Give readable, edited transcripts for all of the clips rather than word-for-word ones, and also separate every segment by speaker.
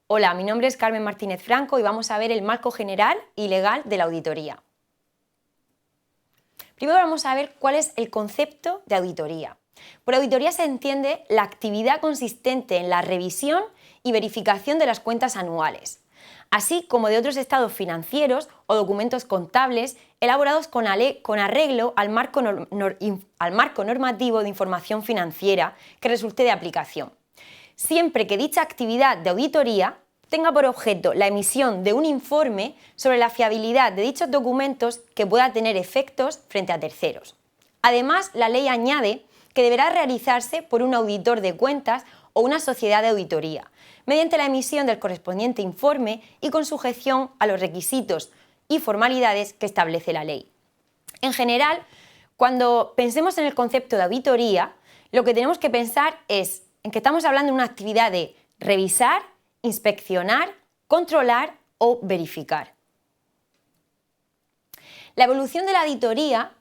Speaker 1: Hola, mi nombre es Carmen Martínez Franco y vamos a ver el marco general y legal de la auditoría. Primero vamos a ver cuál es el concepto de auditoría. Por auditoría se entiende la actividad consistente en la revisión y verificación de las cuentas anuales, así como de otros estados financieros o documentos contables elaborados con arreglo al marco normativo de información financiera que resulte de aplicación, siempre que dicha actividad de auditoría tenga por objeto la emisión de un informe sobre la fiabilidad de dichos documentos que pueda tener efectos frente a terceros. Además, la ley añade que deberá realizarse por un auditor de cuentas o una sociedad de auditoría, mediante la emisión del correspondiente informe y con sujeción a los requisitos y formalidades que establece la ley. En general, cuando pensemos en el concepto de auditoría, lo que tenemos que pensar es en que estamos hablando de una actividad de revisar, inspeccionar, controlar o verificar. La evolución de la auditoría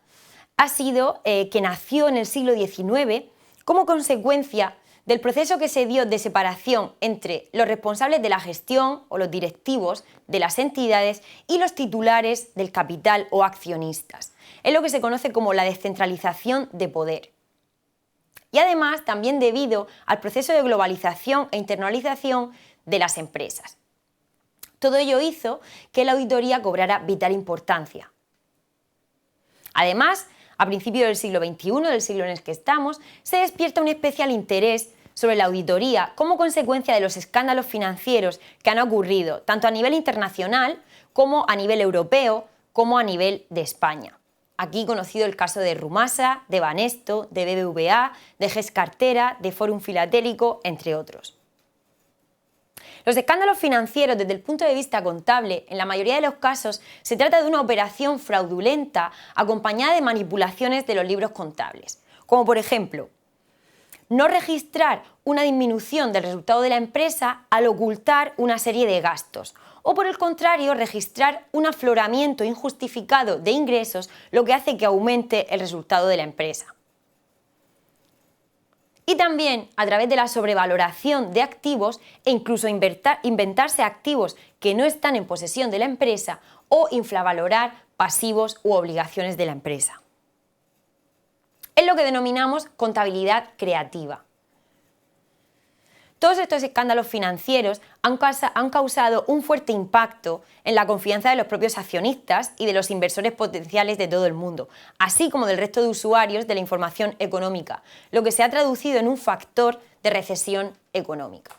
Speaker 1: ha sido que nació en el siglo XIX como consecuencia del proceso que se dio de separación entre los responsables de la gestión o los directivos de las entidades y los titulares del capital o accionistas. Es lo que se conoce como la descentralización de poder. Y además también debido al proceso de globalización e internalización de las empresas. Todo ello hizo que la auditoría cobrara vital importancia. Además, a principios del siglo XXI, del siglo en el que estamos, se despierta un especial interés sobre la auditoría como consecuencia de los escándalos financieros que han ocurrido tanto a nivel internacional como a nivel europeo como a nivel de España. Aquí conocido el caso de Rumasa, de Banesto, de BBVA, de GES Cartera, de Fórum Filatélico, entre otros. Los escándalos financieros desde el punto de vista contable, en la mayoría de los casos, se trata de una operación fraudulenta acompañada de manipulaciones de los libros contables, como por ejemplo, no registrar una disminución del resultado de la empresa al ocultar una serie de gastos, o por el contrario, registrar un afloramiento injustificado de ingresos, lo que hace que aumente el resultado de la empresa. Y también a través de la sobrevaloración de activos e incluso inventarse activos que no están en posesión de la empresa o infravalorar pasivos u obligaciones de la empresa. Es lo que denominamos contabilidad creativa. Todos estos escándalos financieros han causado un fuerte impacto en la confianza de los propios accionistas y de los inversores potenciales de todo el mundo, así como del resto de usuarios de la información económica, lo que se ha traducido en un factor de recesión económica.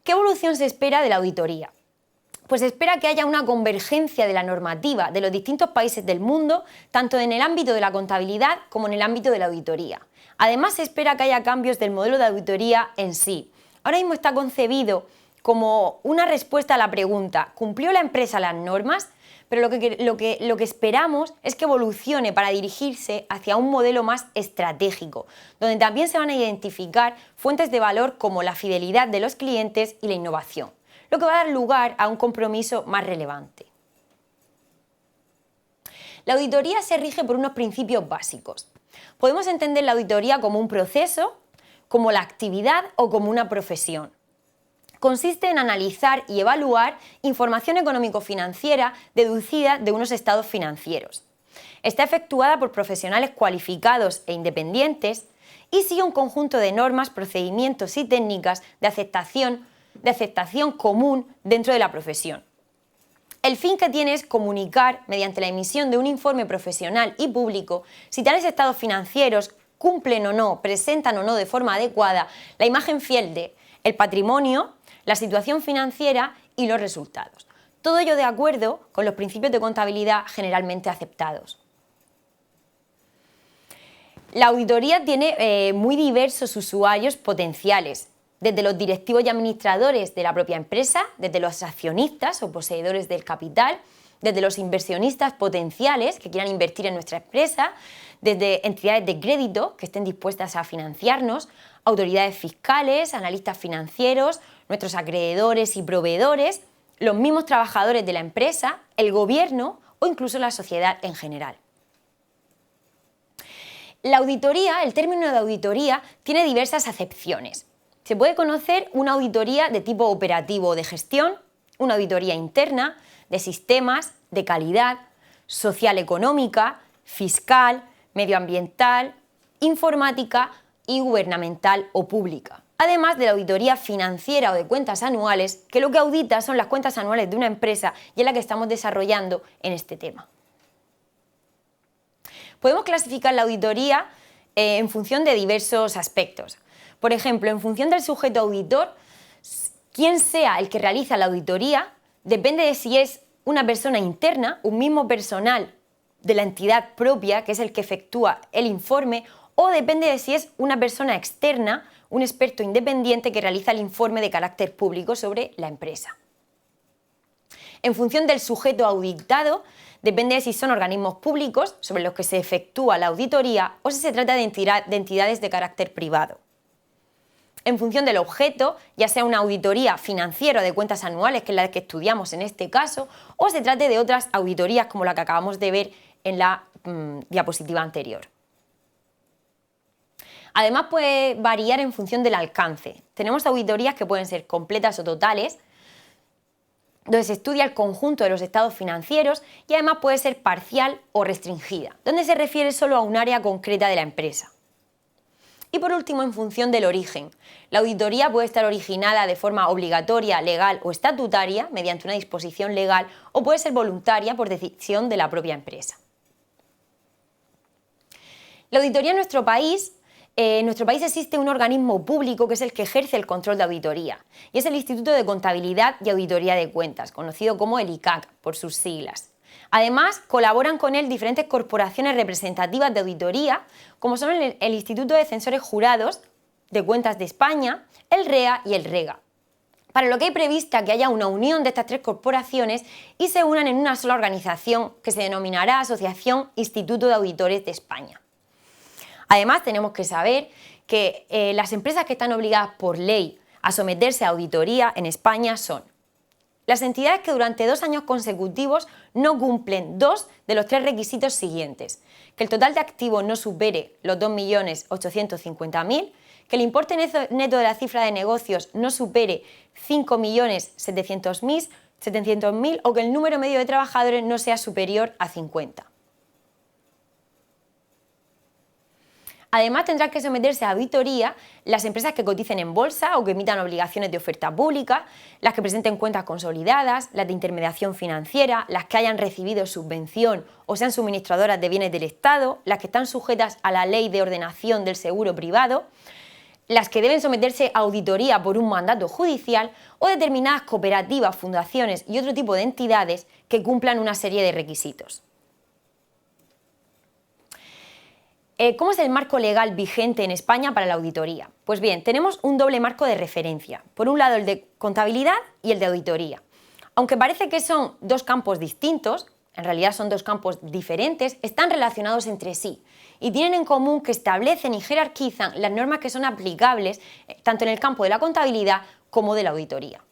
Speaker 1: ¿Qué evolución se espera de la auditoría? Pues se espera que haya una convergencia de la normativa de los distintos países del mundo, tanto en el ámbito de la contabilidad como en el ámbito de la auditoría. Además, se espera que haya cambios del modelo de auditoría en sí. Ahora mismo está concebido como una respuesta a la pregunta ¿cumplió la empresa las normas? Pero lo que esperamos es que evolucione para dirigirse hacia un modelo más estratégico, donde también se van a identificar fuentes de valor como la fidelidad de los clientes y la innovación, lo que va a dar lugar a un compromiso más relevante. La auditoría se rige por unos principios básicos. Podemos entender la auditoría como un proceso, como la actividad o como una profesión. Consiste en analizar y evaluar información económico-financiera deducida de unos estados financieros. Está efectuada por profesionales cualificados e independientes y sigue un conjunto de normas, procedimientos y técnicas de aceptación común dentro de la profesión. El fin que tiene es comunicar, mediante la emisión de un informe profesional y público, si tales estados financieros cumplen o no, presentan o no de forma adecuada la imagen fiel de el patrimonio, la situación financiera y los resultados. Todo ello de acuerdo con los principios de contabilidad generalmente aceptados. La auditoría tiene muy diversos usuarios potenciales, desde los directivos y administradores de la propia empresa, desde los accionistas o poseedores del capital, desde los inversionistas potenciales que quieran invertir en nuestra empresa, desde entidades de crédito que estén dispuestas a financiarnos, autoridades fiscales, analistas financieros, nuestros acreedores y proveedores, los mismos trabajadores de la empresa, el gobierno o incluso la sociedad en general. La auditoría, el término de auditoría, tiene diversas acepciones. Se puede conocer una auditoría de tipo operativo o de gestión, una auditoría interna, de sistemas, de calidad, social económica, fiscal, medioambiental, informática y gubernamental o pública. Además de la auditoría financiera o de cuentas anuales, que lo que audita son las cuentas anuales de una empresa y es la que estamos desarrollando en este tema. Podemos clasificar la auditoría en función de diversos aspectos. Por ejemplo, en función del sujeto auditor, quien sea el que realiza la auditoría, depende de si es una persona interna, un mismo personal de la entidad propia, que es el que efectúa el informe, o depende de si es una persona externa, un experto independiente que realiza el informe de carácter público sobre la empresa. En función del sujeto auditado, depende de si son organismos públicos sobre los que se efectúa la auditoría o si se trata de entidades de carácter privado. En función del objeto, ya sea una auditoría financiera de cuentas anuales, que es la que estudiamos en este caso, o se trate de otras auditorías como la que acabamos de ver en la diapositiva anterior. Además puede variar en función del alcance. Tenemos auditorías que pueden ser completas o totales, donde se estudia el conjunto de los estados financieros, y además puede ser parcial o restringida, donde se refiere solo a un área concreta de la empresa. Y por último, en función del origen. La auditoría puede estar originada de forma obligatoria, legal o estatutaria, mediante una disposición legal, o puede ser voluntaria por decisión de la propia empresa. La auditoría en nuestro país existe un organismo público que es el que ejerce el control de auditoría, y es el Instituto de Contabilidad y Auditoría de Cuentas, conocido como el ICAC por sus siglas. Además, colaboran con él diferentes corporaciones representativas de auditoría, como son el Instituto de Censores Jurados de Cuentas de España, el REA y el REGA, para lo que hay prevista que haya una unión de estas tres corporaciones y se unan en una sola organización que se denominará Asociación Instituto de Auditores de España. Además, tenemos que saber que las empresas que están obligadas por ley a someterse a auditoría en España son las entidades que durante 2 años consecutivos no cumplen 2 de los 3 requisitos siguientes: que el total de activos no supere los 2.850.000, que el importe neto de la cifra de negocios no supere 5.700.000 o que el número medio de trabajadores no sea superior a 50. Además, tendrán que someterse a auditoría las empresas que coticen en bolsa o que emitan obligaciones de oferta pública, las que presenten cuentas consolidadas, las de intermediación financiera, las que hayan recibido subvención o sean suministradoras de bienes del Estado, las que están sujetas a la Ley de Ordenación del Seguro Privado, las que deben someterse a auditoría por un mandato judicial o determinadas cooperativas, fundaciones y otro tipo de entidades que cumplan una serie de requisitos. ¿Cómo es el marco legal vigente en España para la auditoría? Pues bien, tenemos un doble marco de referencia. Por un lado, el de contabilidad y el de auditoría. Aunque parece que son 2 campos distintos, en realidad son 2 campos diferentes, están relacionados entre sí y tienen en común que establecen y jerarquizan las normas que son aplicables tanto en el campo de la contabilidad como de la auditoría.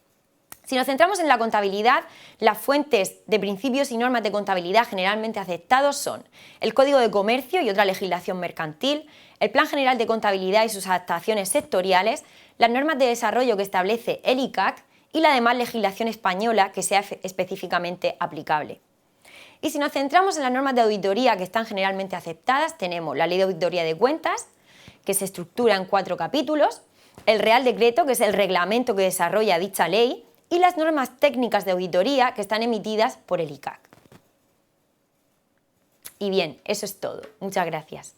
Speaker 1: Si nos centramos en la contabilidad, las fuentes de principios y normas de contabilidad generalmente aceptados son el Código de Comercio y otra legislación mercantil, el Plan General de Contabilidad y sus adaptaciones sectoriales, las normas de desarrollo que establece el ICAC y la demás legislación española que sea específicamente aplicable. Y si nos centramos en las normas de auditoría que están generalmente aceptadas, tenemos la Ley de Auditoría de Cuentas, que se estructura en 4 capítulos, el Real Decreto, que es el reglamento que desarrolla dicha ley, y las normas técnicas de auditoría que están emitidas por el ICAC. Y bien, eso es todo. Muchas gracias.